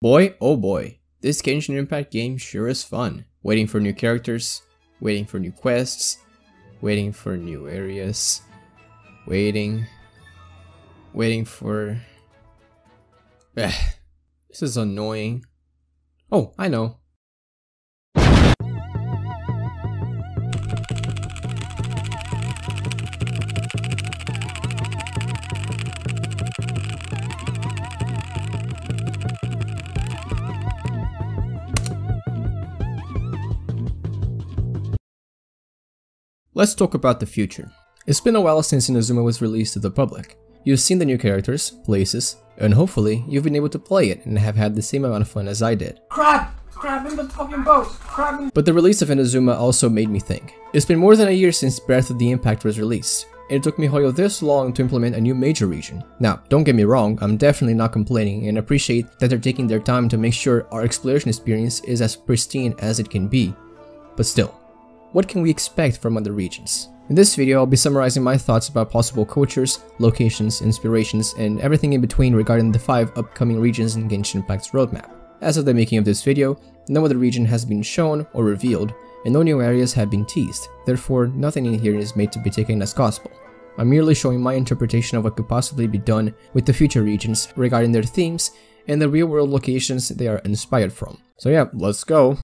Boy, oh boy, this Genshin Impact game sure is fun. Waiting for new characters, waiting for new quests, waiting for new areas, waiting for... This is annoying. Oh, I know. Let's talk about the future. It's been a while since Inazuma was released to the public. You've seen the new characters, places, and hopefully you've been able to play it and have had the same amount of fun as I did. Crab in the fucking boat! Crab in... But the release of Inazuma also made me think. It's been more than a year since Breath of the Impact was released, and it took MiHoYo this long to implement a new major region. Now, don't get me wrong, I'm definitely not complaining and appreciate that they're taking their time to make sure our exploration experience is as pristine as it can be. But still, what can we expect from other regions? In this video, I'll be summarizing my thoughts about possible cultures, locations, inspirations, and everything in between regarding the 5 upcoming regions in Genshin Impact's roadmap. As of the making of this video, no other region has been shown or revealed, and no new areas have been teased, therefore nothing in here is made to be taken as gospel. I'm merely showing my interpretation of what could possibly be done with the future regions regarding their themes and the real-world locations they are inspired from. So yeah, let's go!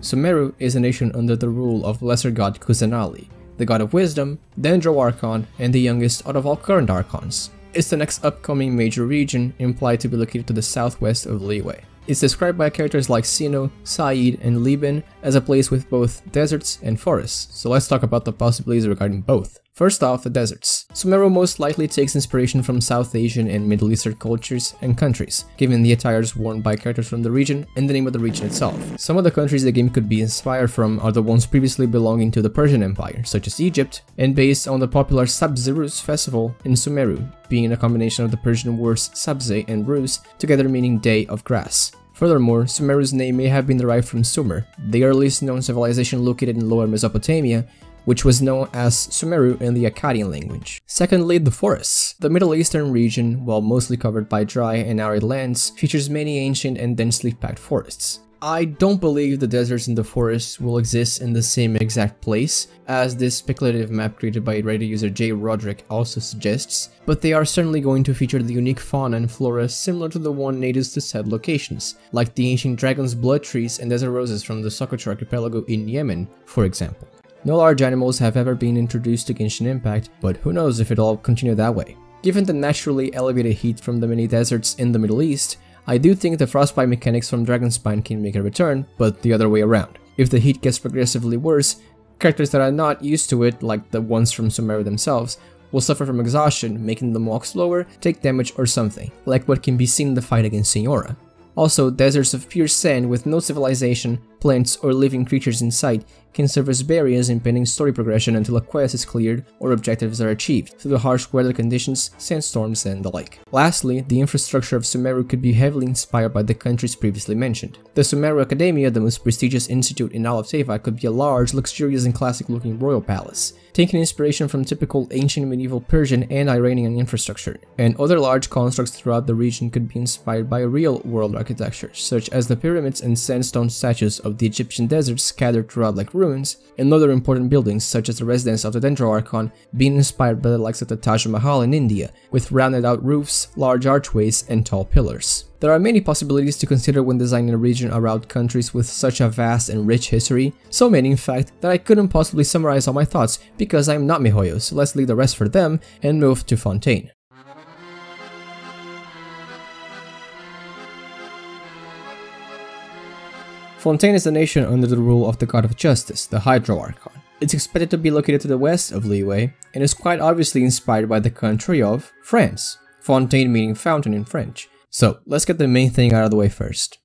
Sumeru is a nation under the rule of lesser god Kusanali, the god of wisdom, Dendro Archon, and the youngest out of all current Archons. It's the next upcoming major region, implied to be located to the southwest of Liyue. It's described by characters like Sinnoh, Saeed, and Liben as a place with both deserts and forests, so let's talk about the possibilities regarding both. First off, the deserts. Sumeru most likely takes inspiration from South Asian and Middle Eastern cultures and countries, given the attires worn by characters from the region and the name of the region itself. Some of the countries the game could be inspired from are the ones previously belonging to the Persian Empire, such as Egypt, and based on the popular Sabzeruz festival in Sumeru, being a combination of the Persian words Sabze and Ruz, together meaning day of grass. Furthermore, Sumeru's name may have been derived from Sumer, the earliest known civilization located in Lower Mesopotamia, which was known as Sumeru in the Akkadian language. Secondly, the forests. The Middle Eastern region, while mostly covered by dry and arid lands, features many ancient and densely packed forests. I don't believe the deserts and the forests will exist in the same exact place, as this speculative map created by Reddit user J. Roderick also suggests, but they are certainly going to feature the unique fauna and flora similar to the one native to said locations, like the ancient dragon's blood trees and desert roses from the Socotra archipelago in Yemen, for example. No large animals have ever been introduced to Genshin Impact, but who knows if it'll continue that way. Given the naturally elevated heat from the many deserts in the Middle East, I do think the frostbite mechanics from Dragonspine can make a return, but the other way around. If the heat gets progressively worse, characters that are not used to it, like the ones from Sumeru themselves, will suffer from exhaustion, making them walk slower, take damage or something, like what can be seen in the fight against Signora. Also, deserts of pure sand with no civilization, plants, or living creatures in sight can serve as barriers impeding story progression until a quest is cleared or objectives are achieved through the harsh weather conditions, sandstorms, and the like. Lastly, the infrastructure of Sumeru could be heavily inspired by the countries previously mentioned. The Sumeru Academia, the most prestigious institute in all of Teyvat, could be a large, luxurious, and classic-looking royal palace, taking inspiration from typical ancient medieval Persian and Iranian infrastructure, and other large constructs throughout the region could be inspired by real-world architecture, such as the pyramids and sandstone statues of the Egyptian deserts scattered throughout like ruins, and other important buildings such as the residence of the Dendro Archon being inspired by the likes of the Taj Mahal in India, with rounded-out roofs, large archways, and tall pillars. There are many possibilities to consider when designing a region around countries with such a vast and rich history, so many in fact that I couldn't possibly summarize all my thoughts because I'm not MiHoYo, so let's leave the rest for them and move to Fontaine. Fontaine is a nation under the rule of the god of justice, the Hydro Archon. It's expected to be located to the west of Liyue, and is quite obviously inspired by the country of France, Fontaine meaning fountain in French. So, let's get the main thing out of the way first.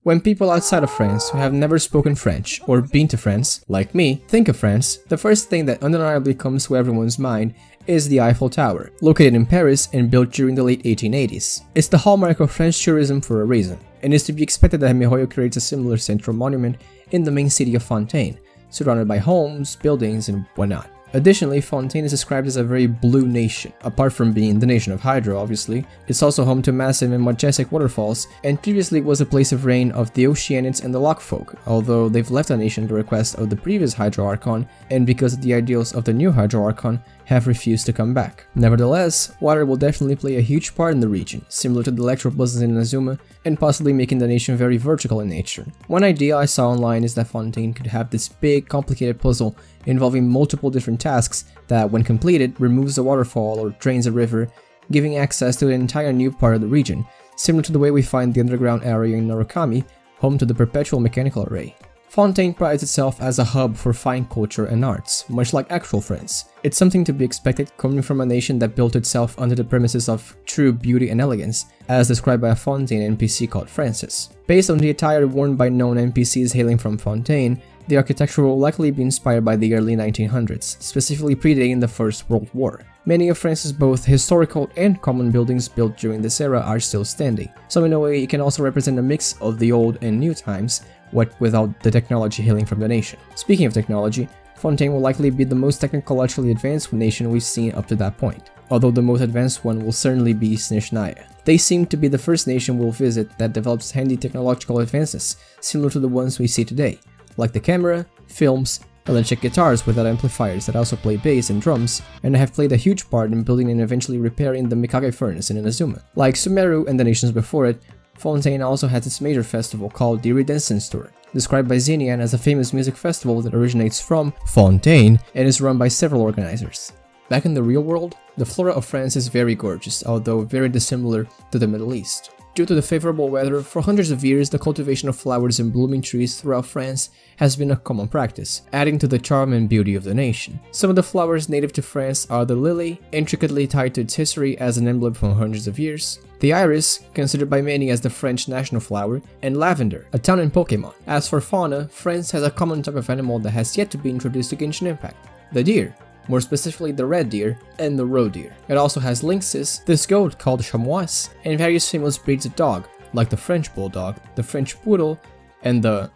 When people outside of France who have never spoken French or been to France, like me, think of France, the first thing that undeniably comes to everyone's mind is the Eiffel Tower, located in Paris and built during the late 1880s. It's the hallmark of French tourism for a reason, and it's to be expected that MiHoYo creates a similar central monument in the main city of Fontaine, surrounded by homes, buildings, and whatnot. Additionally, Fontaine is described as a very blue nation. Apart from being the nation of Hydra, obviously, it's also home to massive and majestic waterfalls, and previously was a place of reign of the Oceanids and the Lockfolk, although they've left the nation at the request of the previous Hydra Archon, and because of the ideals of the new Hydra Archon, have refused to come back. Nevertheless, water will definitely play a huge part in the region, similar to the electrobuses in Inazuma, and possibly making the nation very vertical in nature. One idea I saw online is that Fontaine could have this big, complicated puzzle involving multiple different tasks that, when completed, removes a waterfall or drains a river, giving access to an entire new part of the region, similar to the way we find the underground area in Narukami, home to the Perpetual Mechanical Array. Fontaine prides itself as a hub for fine culture and arts, much like actual France. It's something to be expected coming from a nation that built itself under the premises of true beauty and elegance, as described by a Fontaine NPC called Francis. Based on the attire worn by known NPCs hailing from Fontaine, the architecture will likely be inspired by the early 1900s, specifically predating the First World War. Many of France's both historical and common buildings built during this era are still standing, so in a way it can also represent a mix of the old and new times, what without the technology hailing from the nation. Speaking of technology, Fontaine will likely be the most technologically advanced nation we've seen up to that point, although the most advanced one will certainly be Snezhnaya. They seem to be the first nation we'll visit that develops handy technological advances, similar to the ones we see today, like the camera, films, electric guitars without amplifiers that also play bass and drums, and have played a huge part in building and eventually repairing the Mikage furnace in Inazuma. Like Sumeru and the nations before it, Fontaine also has its major festival called the Iridescence Tour, described by Xenian as a famous music festival that originates from Fontaine and is run by several organizers. Back in the real world, the flora of France is very gorgeous, although very dissimilar to the Middle East. Due to the favorable weather, for hundreds of years the cultivation of flowers and blooming trees throughout France has been a common practice, adding to the charm and beauty of the nation. Some of the flowers native to France are the lily, intricately tied to its history as an emblem for hundreds of years, the iris, considered by many as the French national flower, and lavender, a town in Pokemon. As for fauna, France has a common type of animal that has yet to be introduced to Genshin Impact, the deer. More specifically the red deer and the roe deer. It also has lynxes, this goat called chamois, and various famous breeds of dog, like the French bulldog, the French poodle, and the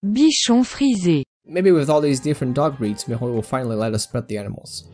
bichon frisé. Maybe with all these different dog breeds, MiHoYo will finally let us pet the animals.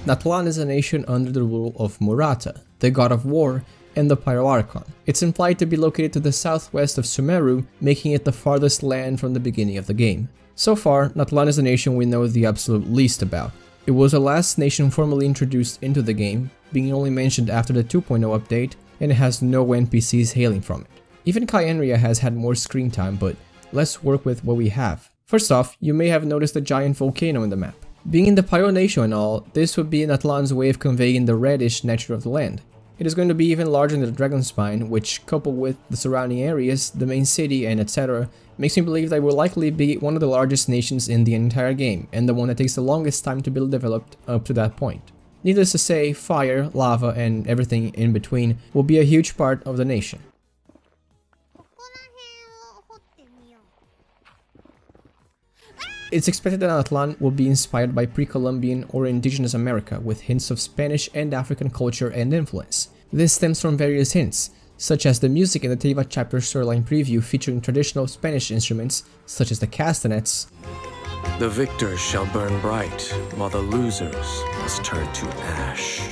Natlan is a nation under the rule of Murata, the god of war, and the Pyro Archon. It's implied to be located to the southwest of Sumeru, making it the farthest land from the beginning of the game. So far, Natlan is a nation we know the absolute least about. It was the last nation formally introduced into the game, being only mentioned after the 2.0 update, and it has no NPCs hailing from it. Even Khaenri'ah has had more screen time, but let's work with what we have. First off, you may have noticed a giant volcano in the map. Being in the Pyro Nation and all, this would be Natlan's way of conveying the reddish nature of the land. It is going to be even larger than the Dragon Spine, which, coupled with the surrounding areas, the main city, and etc., makes me believe that it will likely be one of the largest nations in the entire game, and the one that takes the longest time to be developed up to that point. Needless to say, fire, lava, and everything in between will be a huge part of the nation. It's expected that Natlan will be inspired by pre-Columbian or indigenous America with hints of Spanish and African culture and influence. This stems from various hints, such as the music in the Teyvat chapter storyline preview featuring traditional Spanish instruments such as the castanets. The victors shall burn bright, while the losers must turn to ash.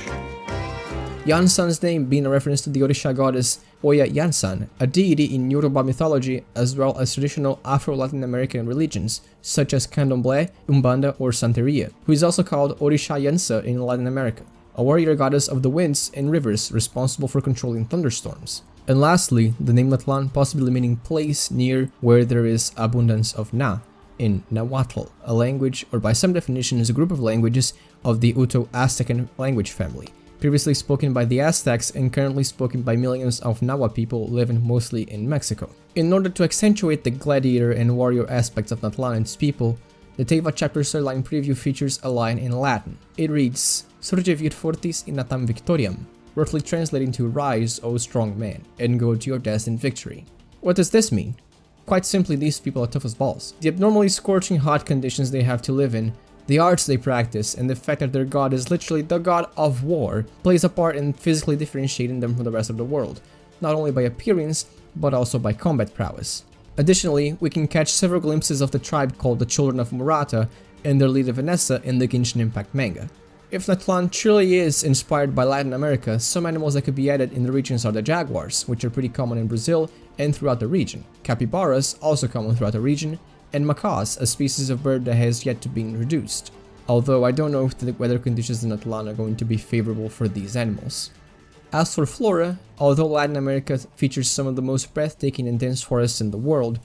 Yansan's name being a reference to the Orisha goddess Oya Yansan, a deity in Yoruba mythology as well as traditional Afro-Latin American religions such as Candomblé, Umbanda, or Santeria, who is also called Orisha Yansa in Latin America, a warrior goddess of the winds and rivers responsible for controlling thunderstorms. And lastly, the name Natlan possibly meaning place near where there is abundance of Na, in Nahuatl, a language, or by some definitions a group of languages of the Uto-Aztecan language family, previously spoken by the Aztecs and currently spoken by millions of Nahua people living mostly in Mexico. In order to accentuate the gladiator and warrior aspects of Natlan and its people, The Teyvat chapter storyline preview features a line in Latin. It reads, Surge vir fortis in natam victoriam, roughly translating to Rise, O strong man, and go to your destined victory. What does this mean? Quite simply, these people are tough as balls. The abnormally scorching hot conditions they have to live in, the arts they practice, and the fact that their god is literally the god of war plays a part in physically differentiating them from the rest of the world, not only by appearance, but also by combat prowess. Additionally, we can catch several glimpses of the tribe called the Children of Murata and their leader Vanessa in the Genshin Impact manga. If Natlan truly is inspired by Latin America, some animals that could be added in the regions are the jaguars, which are pretty common in Brazil and throughout the region, capybaras, also common throughout the region, and macaws, a species of bird that has yet to be introduced, although I don't know if the weather conditions in Natlan are going to be favorable for these animals. As for flora, although Latin America features some of the most breathtaking and dense forests in the world,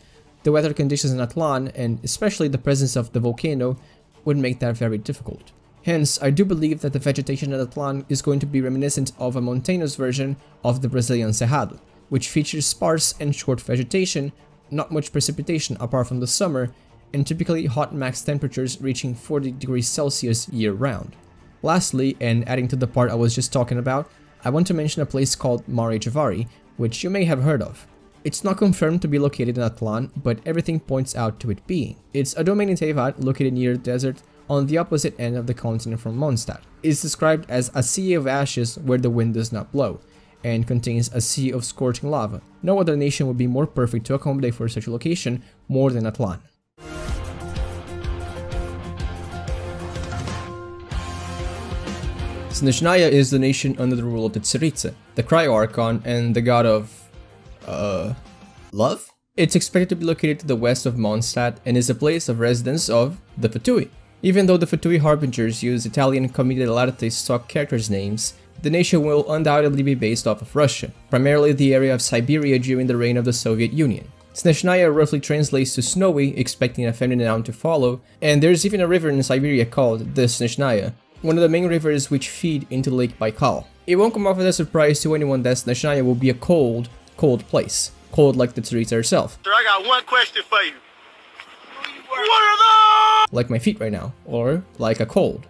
the weather conditions in Natlan, and especially the presence of the volcano, would make that very difficult. Hence, I do believe that the vegetation in Natlan is going to be reminiscent of a mountainous version of the Brazilian Cerrado, which features sparse and short vegetation, not much precipitation apart from the summer, and typically hot max temperatures reaching 40 degrees Celsius year-round. Lastly, and adding to the part I was just talking about, I want to mention a place called Mare Javari, which you may have heard of. It's not confirmed to be located in Natlan, but everything points out to it being. It's a domain in Teyvat located near the desert on the opposite end of the continent from Mondstadt. It's described as a sea of ashes where the wind does not blow, and contains a sea of scorching lava. No other nation would be more perfect to accommodate for such a location more than Natlan. Snezhnaya is the nation under the rule of the Tsaritsa, the Cryo-Archon and the god of... love? It's expected to be located to the west of Mondstadt and is a place of residence of the Fatui. Even though the Fatui Harbingers use Italian Commedia dell'arte stock characters' names, the nation will undoubtedly be based off of Russia, primarily the area of Siberia during the reign of the Soviet Union. Snezhnaya roughly translates to snowy, expecting a feminine noun to follow, and there's even a river in Siberia called the Snezhnaya, one of the main rivers which feed into Lake Baikal. It won't come off as a surprise to anyone that Snezhnaya will be a cold place. Cold like the Tsaritsa herself. Sir, I got one question for you. What are those? Like my feet right now, or like a cold.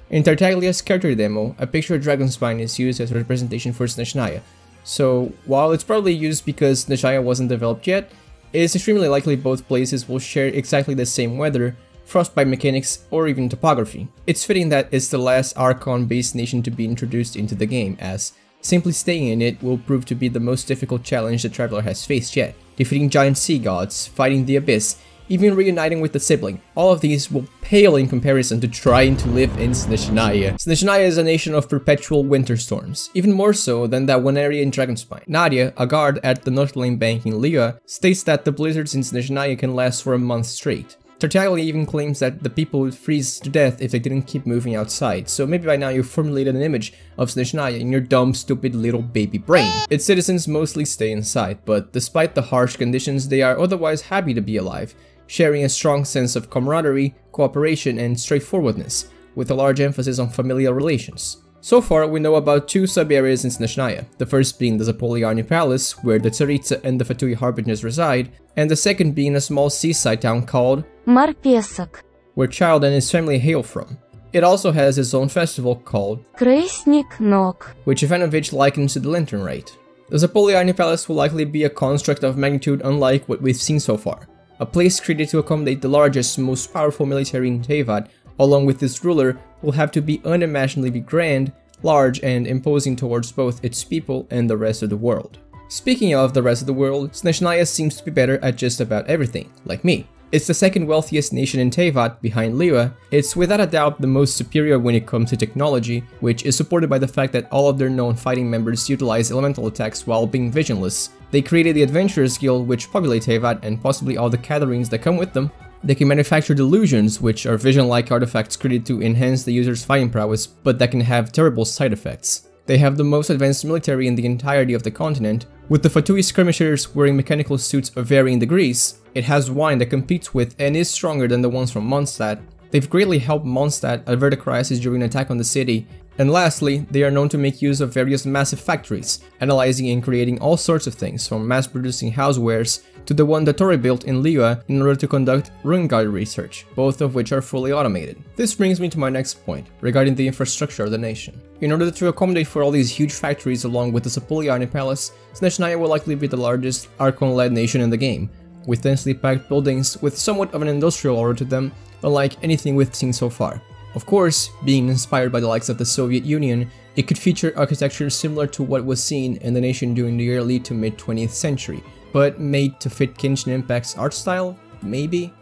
In Tartaglia's character demo, a picture of dragon spine is used as a representation for Snezhnaya, so while it's probably used because Snezhnaya wasn't developed yet, it is extremely likely both places will share exactly the same weather, frostbite mechanics, or even topography. It's fitting that it's the last Archon-based nation to be introduced into the game, as simply staying in it will prove to be the most difficult challenge the Traveler has faced yet. Defeating giant sea gods, fighting the Abyss, even reuniting with the sibling, all of these will pale in comparison to trying to live in Snezhnaya. Snezhnaya is a nation of perpetual winter storms, even more so than that one area in Dragonspine. Nadia, a guard at the North Lane Bank in Liyue, states that the blizzards in Snezhnaya can last for a month straight. Tartaglia even claims that the people would freeze to death if they didn't keep moving outside, so maybe by now you've formulated an image of Snezhnaya in your dumb, stupid little baby brain. Its citizens mostly stay inside, but despite the harsh conditions, they are otherwise happy to be alive, sharing a strong sense of camaraderie, cooperation, and straightforwardness, with a large emphasis on familial relations. So far, we know about two sub-areas in Snezhnaya, the first being the Zapoliarny Palace, where the Tsaritsa and the Fatui Harbingers reside, and the second being a small seaside town called Marpesak, where Child and his family hail from. It also has its own festival called Kresnik Nok, which Ivanovich likens to the Lantern Rite. The Zapoliarny Palace will likely be a construct of magnitude unlike what we've seen so far, a place created to accommodate the largest, most powerful military in Teyvat, along with its ruler, will have to be unimaginably grand, large, and imposing towards both its people and the rest of the world. Speaking of the rest of the world, Snezhnaya seems to be better at just about everything, like me. It's the second wealthiest nation in Teyvat, behind Liyue. It's without a doubt the most superior when it comes to technology, which is supported by the fact that all of their known fighting members utilize elemental attacks while being visionless. They created the Adventurers Guild, which populate Teyvat, and possibly all the gatherings that come with them. They can manufacture delusions, which are vision-like artifacts created to enhance the user's fighting prowess, but that can have terrible side effects. They have the most advanced military in the entirety of the continent, with the Fatui skirmishers wearing mechanical suits of varying degrees. It has wine that competes with and is stronger than the ones from Mondstadt. They've greatly helped Mondstadt avert a crisis during an attack on the city. And lastly, they are known to make use of various massive factories, analyzing and creating all sorts of things, from mass-producing housewares to the one that Tori built in Liyue in order to conduct rune guard research, both of which are fully automated. This brings me to my next point, regarding the infrastructure of the nation. In order to accommodate for all these huge factories along with the Sepuliani Palace, Snezhnaya will likely be the largest Archon-led nation in the game, with densely packed buildings with somewhat of an industrial aura to them, unlike anything we've seen so far. Of course, being inspired by the likes of the Soviet Union, it could feature architecture similar to what was seen in the nation during the early to mid 20th century, but made to fit Genshin Impact's art style, maybe?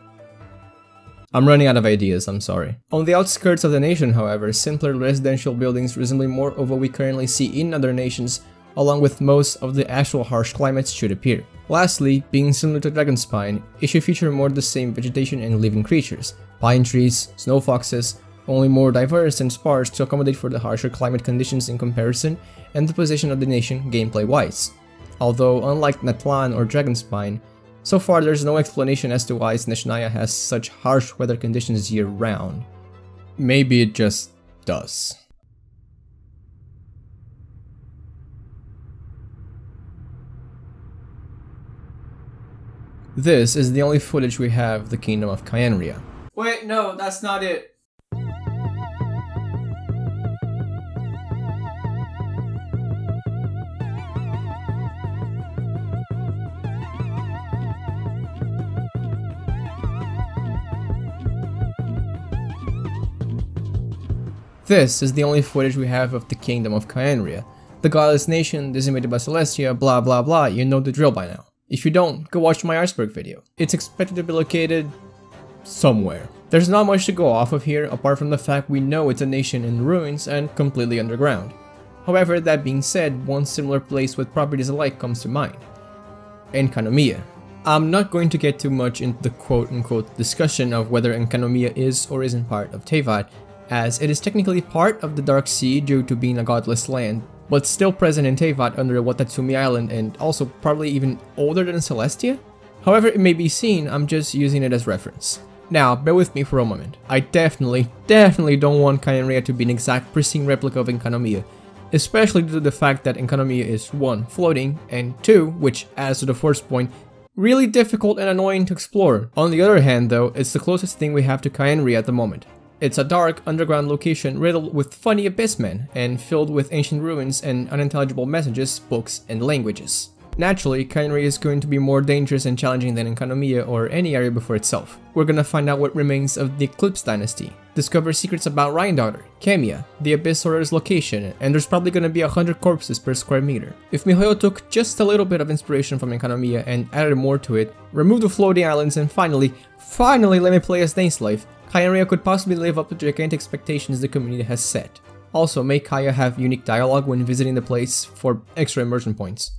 I'm running out of ideas, I'm sorry. On the outskirts of the nation, however, simpler residential buildings resembling more of what we currently see in other nations, along with most of the actual harsh climates should appear. Lastly, being similar to Dragonspine, it should feature more of the same vegetation and living creatures, pine trees, snow foxes, only more diverse and sparse to accommodate for the harsher climate conditions in comparison and the position of the nation gameplay-wise. Although, unlike Natlan or Dragonspine, so far there's no explanation as to why Snezhnaya has such harsh weather conditions year-round. Maybe it just does. This is the only footage we have of the Kingdom of Khaenri'ah. Wait, no, that's not it. This is the only footage we have of the Kingdom of Khaenri'ah, the godless nation decimated by Celestia, blah blah blah, you know the drill by now. If you don't, go watch my iceberg video. It's expected to be located somewhere. There's not much to go off of here apart from the fact we know it's a nation in ruins and completely underground. However, that being said, one similar place with properties alike comes to mind: Enkanomiya. I'm not going to get too much into the quote-unquote discussion of whether Enkanomiya is or isn't part of Teyvat, as it is technically part of the Dark Sea due to being a godless land, but still present in Teyvat under Watatsumi Island and also probably even older than Celestia? However it may be seen, I'm just using it as reference. Now, bear with me for a moment. I definitely don't want Khaenri'ah to be an exact pristine replica of Enkanomiya, especially due to the fact that Enkanomiya is 1. Floating, and 2, which adds to the first point, really difficult and annoying to explore. On the other hand though, it's the closest thing we have to Khaenri'ah at the moment. It's a dark, underground location riddled with funny abyssmen and filled with ancient ruins and unintelligible messages, books, and languages. Naturally, Khaenri'ah is going to be more dangerous and challenging than Enkanomiya or any area before itself. We're gonna find out what remains of the Eclipse Dynasty, discover secrets about Rhindaughter, Kemia, the Abyss Order's location, and there's probably gonna be 100 corpses per square meter. If miHoYo took just a little bit of inspiration from Enkanomiya and added more to it, removed the floating islands, and finally let me play as Dainslife, Khaenri'ah could possibly live up to the gigantic expectations the community has set. Also, make Kaya have unique dialogue when visiting the place for extra immersion points.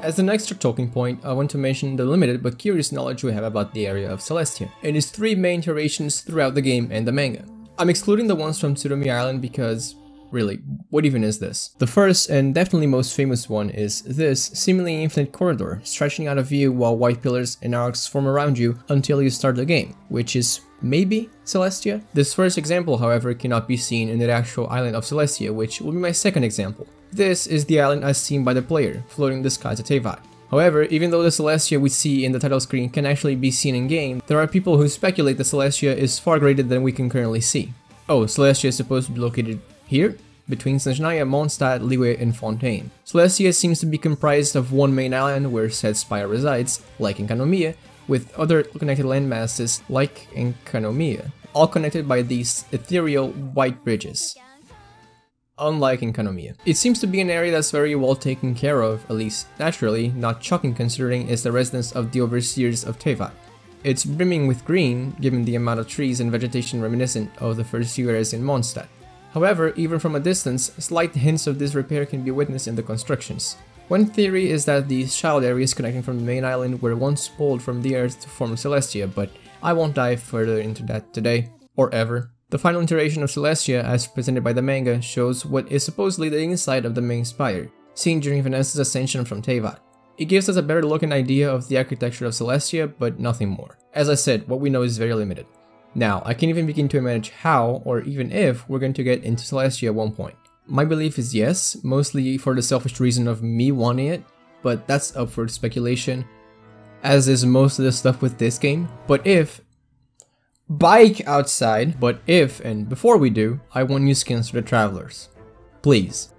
As an extra talking point, I want to mention the limited but curious knowledge we have about the area of Celestia, and its 3 main iterations throughout the game and the manga. I'm excluding the ones from Tsurumi Island because, really, what even is this? The first and definitely most famous one is this seemingly infinite corridor stretching out of view while white pillars and arcs form around you until you start the game, which is maybe Celestia? This first example, however, cannot be seen in the actual island of Celestia, which will be my second example. This is the island as seen by the player, floating in the skies of Teyvat. However, even though the Celestia we see in the title screen can actually be seen in game, there are people who speculate the Celestia is far greater than we can currently see. Oh, Celestia is supposed to be located here? Between Snezhnaya, Mondstadt, Liyue, and Fontaine. Celestia seems to be comprised of one main island where said spire resides, like Enkanomiya, with other connected landmasses like Enkanomiya, all connected by these ethereal white bridges. Unlike Enkanomiya. It seems to be an area that's very well taken care of, at least naturally, not shocking considering it's the residence of the overseers of Teyvat. It's brimming with green, given the amount of trees and vegetation reminiscent of the first few areas in Mondstadt. However, even from a distance, slight hints of disrepair can be witnessed in the constructions. One theory is that these child areas connecting from the main island were once pulled from the earth to form Celestia, but I won't dive further into that today, or ever. The final iteration of Celestia, as presented by the manga, shows what is supposedly the inside of the main spire, seen during Vanessa's ascension from Teyvat. It gives us a better look and idea of the architecture of Celestia, but nothing more. As I said, what we know is very limited. Now, I can't even begin to imagine how, or even if, we're going to get into Celestia at one point. My belief is yes, mostly for the selfish reason of me wanting it, but that's up for speculation, as is most of the stuff with this game. But if, bike outside, but if and before we do, I want new skins for the Travelers. Please.